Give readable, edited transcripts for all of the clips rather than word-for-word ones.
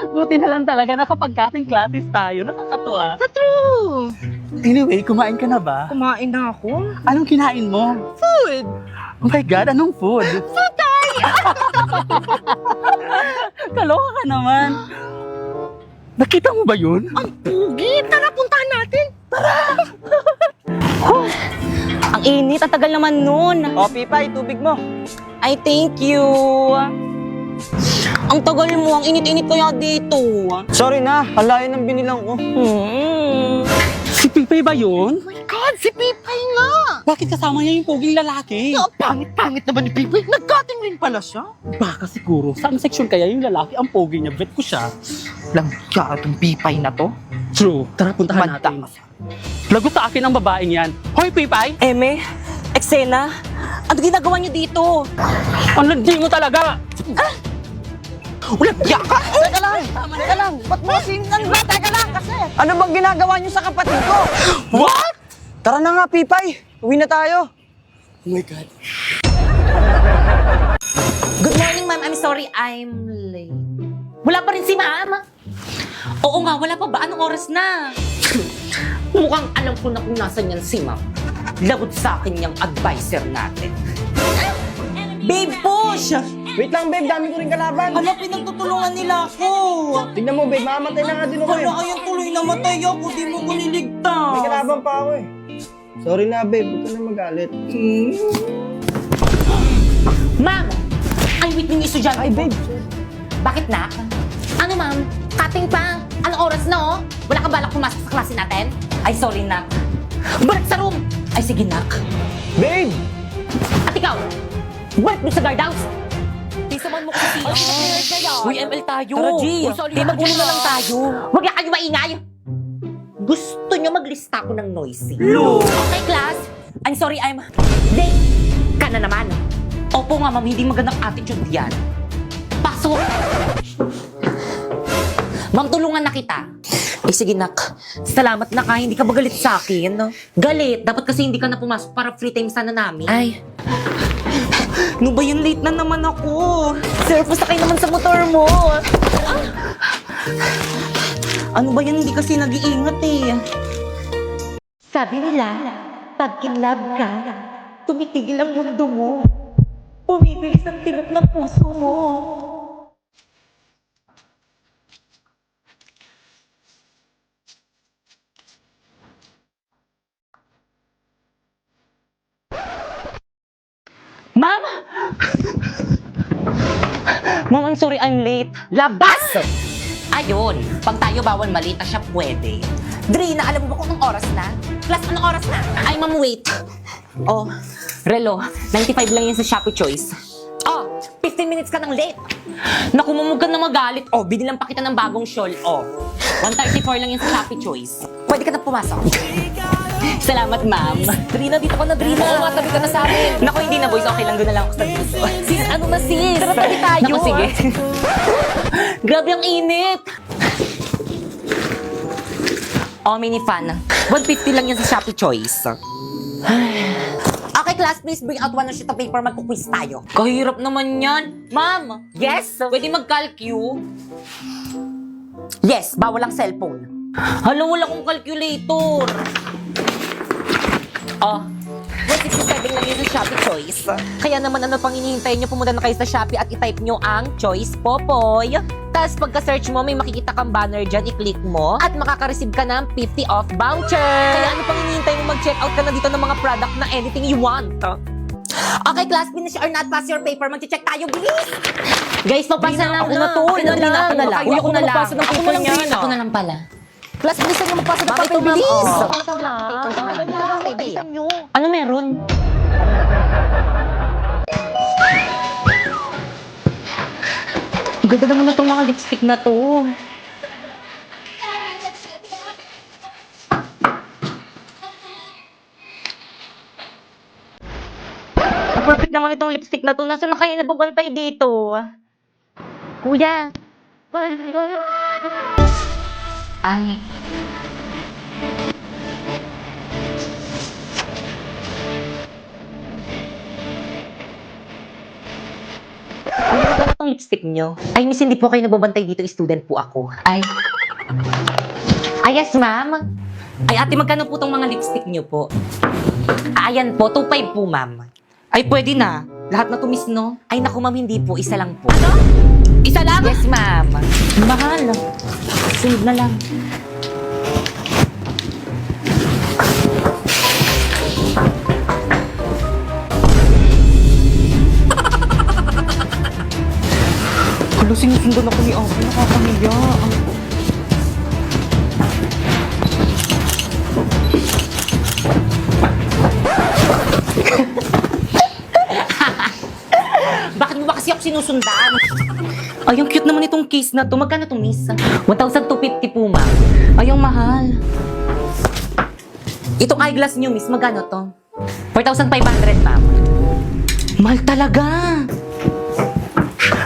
Buti na lang talaga nakapag-cutting classes tayo. Nakakatuwa. True! Anyway, kumain ka na ba? Kumain na ako. Anong kinain mo? Food! Oh my God, anong food? Putay! Kaloka ka naman. Nakita mo ba yun? Ang pugi! Tara, puntahan natin! Ang init, ang tagal naman nun. O, Pipay, tubig mo. Ay, thank you. Ang tagal mo, ang init-init kaya dito. Sorry na, ang layo ng binilang ko. Si Pipay ba yun? Oh my God, si Pipay nga! Bakit kasama niya yung poging lalaki? Ang pangit-pangit naman ni Pipay. Nag-cutting rin pala siya. Baka siguro, saan section kaya yung lalaki ang pogi niya? Bet ko siya. Lang siya itong Pipay na to. True. Tara, puntahan natin. Lagot sa akin ang babaeng yan. Hoy, Pipay! Eme, eksena, ano ginagawa niyo dito? Ang landi mo talaga! Ulat ka! Teka lang! Teka lang! Ba't mo sinang ba? Teka lang kasi! Ano bang ginagawa niyo sa kapatid ko? What? Tara na nga, Pipay. Uwi na tayo. Oh my God. Good morning, ma'am. I'm sorry, I'm late. Wala pa rin si ma'am. Oo nga, wala pa ba? Anong oras na? Mukhang alam ko na kung nasan yan si ma'am. Lagot sa akin yung advisor natin. Babe, push! Wait lang, babe. Dami ko rin kalaban. Hala, pinagtutulungan nila ako. Tignan mo, babe. Mamamatay na nga din ako eh. Hala, ayun tuloy namatay ako. Di mo ko niligtas. May kalaban pa ako eh. Sorry na, babe. Huwag ka na magalit. Ma'am, I'm with yung estudyante. Ay, babe. Bakit na? Ano ma'am? Cutting pa? Anong oras na oh? Wala ka balak pumasok sa klase natin? Ay, sorry nak. Balik sa room! Ay, sige nak. Babe! At ikaw, balik mo sa guardhouse. Di saman mo kasi. Uy, ML tayo. Tara, G. Di magulo na lang tayo. Huwag na kayo maingay. Gusto nyo maglista ko ng noisy. Okay, class. I'm sorry, I'm late. Ka na naman. Opo nga, ma'am. Hindi magandang attitude yan. Pasok! Ma'am, tulungan na kita. Eh, sige, nak. Salamat na ka. Hindi ka ba galit sa akin? Galit? Dapat kasi hindi ka na pumasok para free time sana namin. Ay. Ano ba yun? Late na naman ako. Sir, pasakay naman sa motor mo. Ano ba yan? Hindi kasi nag-iingat eh. Sabi nila, pag in love ka, tumitigil ang mundo mo. Bumibilis ang tibok ng puso mo. Ma'am! Ma'am, I'm sorry I'm late. Labas! Ayun, pag tayo bawal malita siya pwede. Drina, alam mo ba kung anong oras na? Class, anong oras na? Ay, ma'am, wait. Oh, relo, 95 lang yan sa Shopee Choice. Oh, 15 minutes ka nang late. Naku, mamug ka na magalit. Oh, binilang pa kita ng bagong shawl. Oh, 134 lang yan sa Shopee Choice. Pwede ka na pumasok. Salamat, ma'am. Drina, dito ka na, Drina. Oo, matabi ka na sa amin. Naku, hindi na, boys. Okay lang, doon na lang ako sa dito. Sis, ano na, sis? Tara, tabi tayo. Naku, sige. Grabe ang init. Oh, mini fan. 150 lang yan sa Shopee Choice. Okay, class, please bring out one sheet of paper. Magkuquiz tayo. Kahirap naman yan. Ma'am! Yes? Pwede mag-calcu? Yes, bawal ang cellphone. Hala, wala kong calculator. Oh, 167 lang yun sa Shopee Choice. Kaya naman ano pang hinihintay nyo, pumunta na kayo sa Shopee at i-type nyo ang Choice Popoy. Tapos pagka-search mo, may makikita kang banner dyan, i-click mo at makaka-receive ka ng 50 off voucher. Kaya ano pang hinihintay mo, mag-check out ka na dito ng mga product na anything you want. Okay, class, finish or not, pass your paper. Mag-check tayo, bilis! Guys, magpasa na ako na to. Ako na lang. Uy, ako na magpasa ng paper niya. Ako na lang pala. Class, bilisan nyo magpasa ng paper, bilis! Bilisan nyo. Ano meron? Ganda naman na itong mga lipstick na to. Perfect naman itong lipstick na to. Nasaan na kayo nababantay dito? Kuya. Ay. Ano ba itong lipstick nyo. Ay, miss, hindi po kayo nagbabantay dito. Student po ako. Ay, yes, ma'am. Ay, ate, magkano po tong mga lipstick nyo po? Ayan po, 2.5 po, ma'am. Ay, pwede na. Lahat na to, miss, no? Ay, naku, ma'am, hindi po. Isa lang po. Ano? Isa lang? Yes, ma'am. Mahal. Sunod na lang. Hala, sinusundan ako ni Ate. Nakakamiya. Bakit mo ba kasi ako sinusundan? Ay, ang cute naman itong case na to. Magkano to, miss? 1,250 po, ma'am. Ay, ang mahal. Itong eyeglass niyo, miss, magkano to? 4,500, ma'am. Mahal talaga.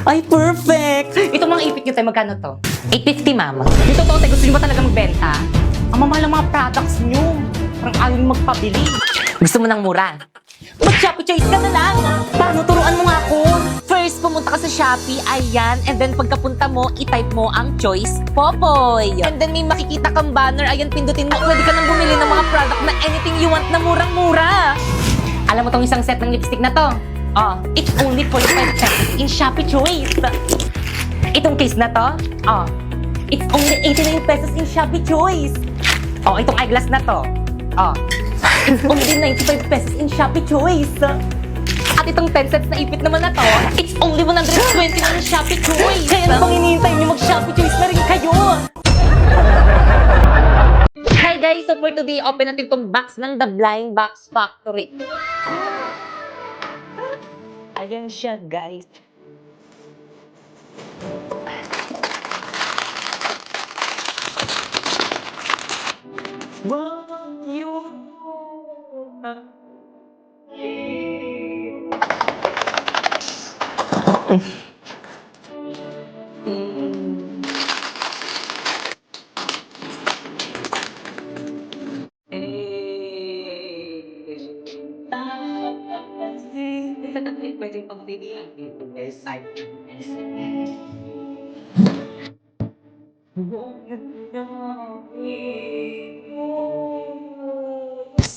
Ay, perfect! Itong mga ipit niyo tayo, magkano to? 850, ma'am. Yung totoo tayo, gusto niyo ba talaga magbenta? Ang mamahal ng mga products niyo. Parang ayaw niyo magpabili. Gusto mo ng mura? Mag-Shopee Choice ka na lang! Paano? Turuan mo nga ako! First, pumunta ka sa Shopee, ayan. And then, pagkapunta mo, i-type mo ang choice, Popoy. And then, may makikita kang banner, ayan, pindutin mo. Pwede ka nang bumili ng mga product na anything you want na murang-mura. Alam mo tong isang set ng lipstick na to? Oh, it's only 45 pesos in Shopee Choice. Itong case na to? Oh, it's only 89 pesos in Shopee Choice. Oh, itong eyeglass na to? Oh, it's only 95 pesos in Shopee Choice. At itong 10 sets na ipit naman na to, it's only 120 na in Shopee Choice. Kaya na bang hinihintay niyo mag-Shopee Choice na rin kayo? Hi guys! So for today, open natin itong box ng The Blind Box Factory. Ayan siya, guys. Wow, you. Pwede pang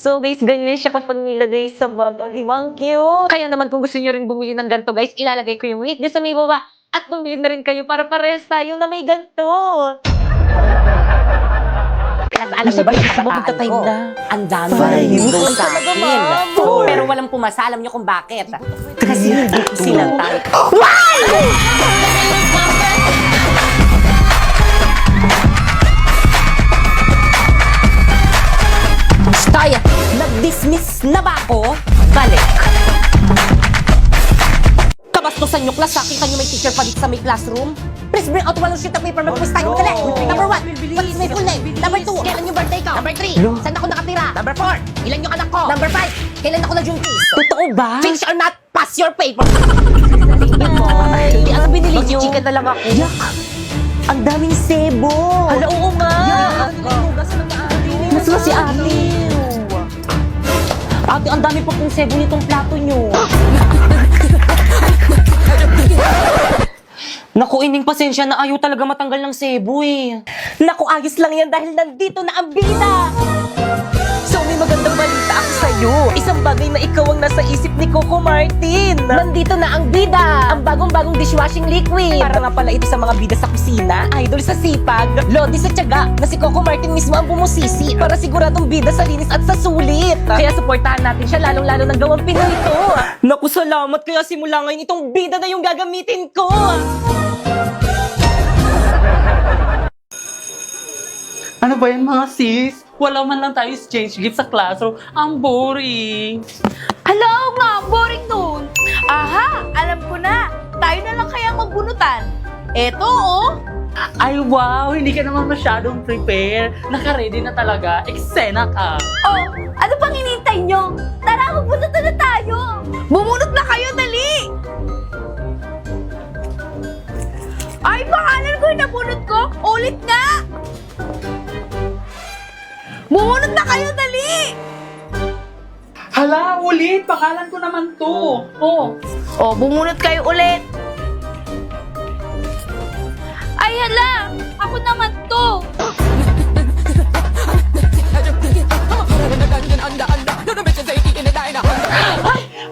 So guys, ganyan siya kapag nilagay sa bottle. Ang cute! Kaya naman kung gusto niyo rin bumili ng ganito guys, ilalagay ko yung link dito sa may baba. At bumili na rin kayo para parehas tayo na may ganito. Alam mo ba yung kabataan ko? Ang dami na sa akin. Pero walang pumasa. Alam niyo kung bakit? Kasi hindi ko silang tayo. Stay! Nag-dismiss na ba ako? Balik. Kabastusan niyo class, sakin kanyo may teacher pa dito sa may classroom. Please bring out one sheet of paper, mag-quiz tayo. Dali! Number 1, what's my full name? Number 2, kailan yung birthday ko? Number 3, saan ako nakatira? Number 4, ilan yung anak ko? Number 5, kailan ako nag-junkies? Totoo ba? Finish or not, pass your paper! Hindi, ano binili niyo? Chicken na lang ako. Yak! Ang daming sebo! Hala, oo nga! Mas si ate! Ate, ang dami pa pong sebo nitong plato niyo. Naku, ining pasensya na ayaw talaga matanggal ng sebo eh. Naku, ayos lang yan dahil nandito na ang bida! So, may magandang balita ako sa'yo. Isang bagay na ikaw ang nasa isip ni Coco Martin. Nandito na ang bida! Ang bagong-bagong dishwashing liquid. Para nga pala ito sa mga bida sa kusina, idol sa sipag, lodi sa tiyaga, na si Coco Martin mismo ang bumusisi para siguradong bida sa linis at sa sulit. Kaya supportahan natin siya lalong-lalo ng gawang Pinoy ito. Naku, salamat. Kaya simula ngayon itong bida na yung gagamitin ko. Ano ba yan mga sis? Wala man lang tayo exchange gift sa classroom. Ang boring. Hello nga, boring nun. Aha, alam ko na. Tayo na lang kaya magbunutan. Eto, oh. Ay wow, hindi ka naman masyadong prepare. Naka-ready na talaga. Eksena ka. Oh, ano pang hinihintay nyo? Tara, magbunutan na tayo. Bumunot na kayo, dali. Ay, pangalan ko yung nabunot ko. Ulit nga. Bumunot na kayo, dali. Hala, ulit. Pangalan ko naman to. Oh. Oh, bumunot kayo ulit. hala! Ako naman to!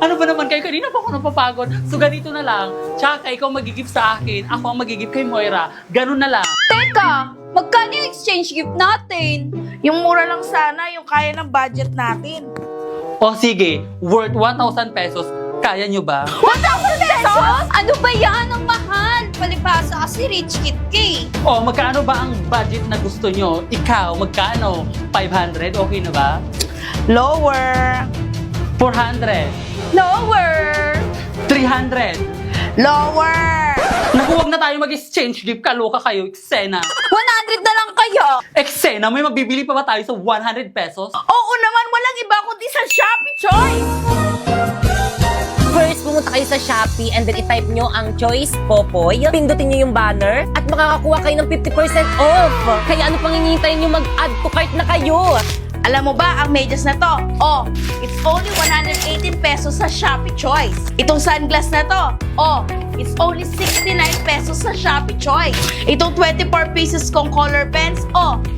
Ano ba naman kayo? Kanina pa ako napapagod. So ganito na lang. Tsaka ikaw magigip sa akin, ako ang magigip kay Moira. Ganun na lang. Teka, magkano yung exchange gift natin? Yung mura lang sana, yung kaya ng budget natin. O sige, worth 1,000 pesos. Kaya nyo ba? 1,000 pesos? Ano ba yan? Ang mahal! Palipasa kasi rich kid ka eh. O magkano ba ang budget na gusto nyo? Ikaw, magkano? 500? Okay na ba? Lower. 400? Lower. 300? Lower. Naku, wag na tayo mag-exchange gift. Kaloka kayo, eksena. 100 na lang kayo. Eksena, may mabibili pa ba tayo sa 100 pesos? Oo naman, walang iba kundi sa Shopee Choice. First, pumunta kayo sa Shopee and then i-type nyo ang Choice Popoy. Pindutin nyo yung banner at makakakuha kayo ng 50% off. Kaya ano pang hinihintay nyo, mag-add to cart na kayo. Alam mo ba, ang medyas na to, it's only 118 pesos sa Shopee Choice. Itong sunglass na to, it's only 69 pesos sa Shopee Choice. Itong 24 pieces kong color pens,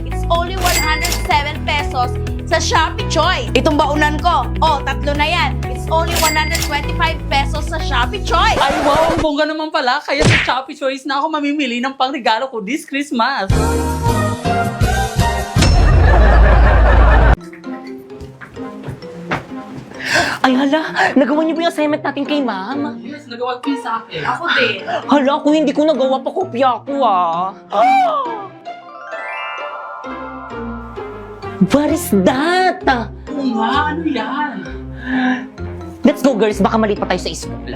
it's only 107 pesos sa Shopee Choice. Itong baunan ko, tatlo na yan. It's only 125 pesos sa Shopee Choice. Ay wow, ang bongga naman pala. Kaya sa Shopee Choice na ako mamimili ng pangregalo ko this Christmas. Ay hala, nagawa niyo ba yung assignment natin kay ma'am? Yes, nagawa ko yun sa akin. Ako din. Hala, kung hindi ko nagawa, pakopya ako What is that? Oo nga, ano yan? Let's go girls, baka maliit pa tayo sa school.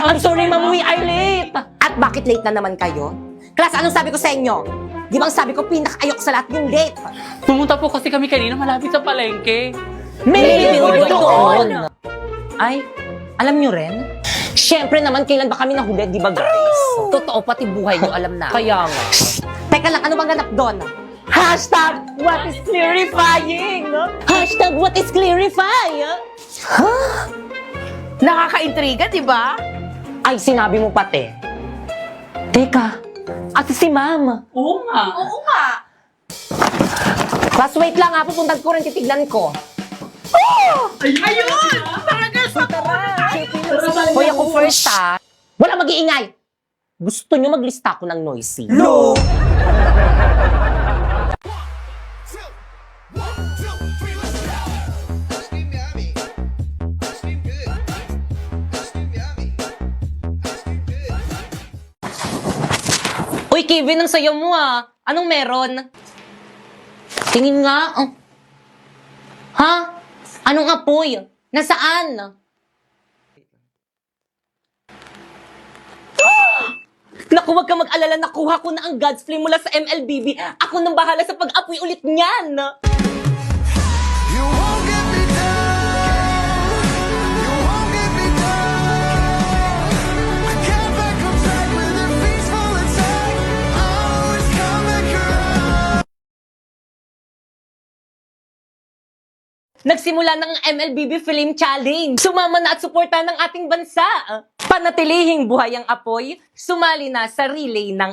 I'm sorry ma'am, we are late. At bakit late na naman kayo? Class, anong sabi ko sa inyo? Di ba ang sabi ko, pinaka-ayok sa lahat yung late? Pumunta po kasi kami kanina malapit sa palengke. May billboard doon! Ay, alam nyo rin? Siyempre naman, kailan ba kami nahuli, di ba guys? Totoo, pati buhay nyo alam na. Kaya nga. Teka lang, ano bang ganap doon? Hashtag, what is clarifying? Hashtag, what is clarifying? Nakaka-intriga, di ba? Ay, sinabi mo pati. Teka, ate si ma'am. Oo nga. Oo nga. Class, wait lang ha, pupuntan ko rin, titignan ko. Ayun! Talaga sa Hoy, ako first ha. Wala mag-iingay. Gusto nyo maglista ako ng noisy? No! Uy, Kevin, ang sayo mo ah. Anong meron? Tingin nga. Oh. Ha? Anong apoy? Nasaan? Naku, wag ka mag-alala. Nakuha ko na ang God's Flame mula sa MLBB. Ako nang bahala sa pag-apoy ulit niyan. You won't get me down. You won't get me down. I can't back up track with a peaceful attack. I always come back around. Nagsimula ng MLBB Film Challenge. Sumama na at suporta ng ating bansa. Panatilihing buhay ang apoy, sumali na sa relay ng